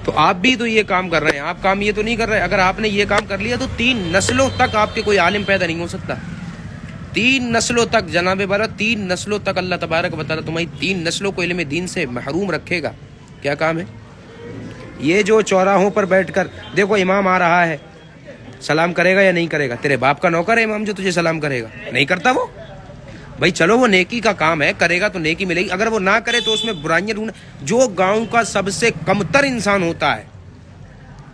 تو آپ بھی تو یہ کام کر رہے ہیں، آپ کام یہ تو نہیں کر رہے. اگر آپ نے یہ کام کر لیا تو 3 نسلوں تک آپ کے کوئی عالم پیدا نہیں ہو سکتا. 3 نسلوں تک جناب برا، 3 نسلوں تک اللہ تبارک و تعالیٰ تمہاری 3 نسلوں کو علم دین سے محروم رکھے گا. کیا کام ہے یہ جو چوراہوں پر بیٹھ کر دیکھو امام آ رہا ہے، سلام کرے گا یا نہیں کرے گا؟ تیرے باپ کا نوکر ہے امام جو تجھے سلام کرے گا؟ نہیں کرتا وہ. بھائی چلو وہ نیکی کا کام ہے، کرے گا تو نیکی ملے گی. اگر وہ نہ کرے تو اس میں برائیاں ڈھونڈ. جو گاؤں کا سب سے کمتر انسان ہوتا ہے،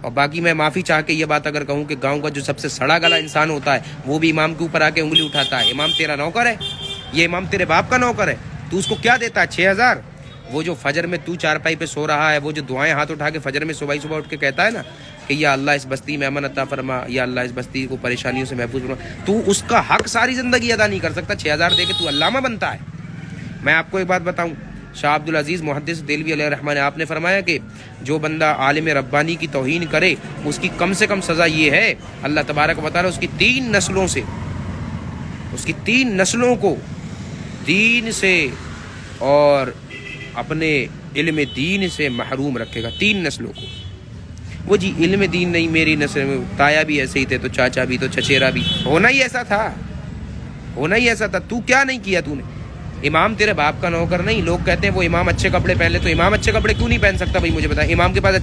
اور باقی میں معافی چاہ کے یہ بات اگر کہوں کہ گاؤں کا جو سب سے سڑا گلا انسان ہوتا ہے وہ بھی امام کے اوپر آ کے انگلی اٹھاتا ہے. امام تیرا نوکر ہے، یہ امام تیرے باپ کا نوکر ہے، تو اس کو کیا دیتا ہے؟ 6000. وہ جو فجر میں تو چارپائی پہ سو رہا ہے، وہ جو دعائیں ہاتھ اٹھا کے فجر میں صبح اٹھ کے کہتا ہے نا کہ یا اللہ اس بستی میں امن عطا فرما، یا اللہ اس بستی کو پریشانیوں سے محفوظ فرما، تو اس کا حق ساری زندگی ادا نہیں کر سکتا. 6000 دے کے تو علامہ بنتا ہے. میں آپ کو ایک بات بتاؤں، شاہ عبد العزیز محدث دہلوی علیہ الرحمہ نے آپ نے فرمایا کہ جو بندہ عالم ربانی کی توہین کرے اس کی کم سے کم سزا یہ ہے، اللہ تبارک و تعالیٰ اس کی 3 نسلوں سے، اس کی 3 نسلوں کو دین سے اور اپنے علم دین سے محروم رکھے گا. 3 نسلوں کو. وہ جی علم دین نہیں، میری نسل میں تایا بھی ایسے ہی تھے، تو چاچا بھی، تو چچیرا بھی، ہونا ہی ایسا تھا، ہونا ہی ایسا تھا. تو کیا نہیں کیا تو نے؟ امام تیرے باپ کا نوکر نہیں. لوگ کہتے ہیں وہ امام اچھے کپڑے پہن لے، تو امام اچھے کپڑے کیوں نہیں پہن سکتا؟ بھائی مجھے بتا، امام کے پاس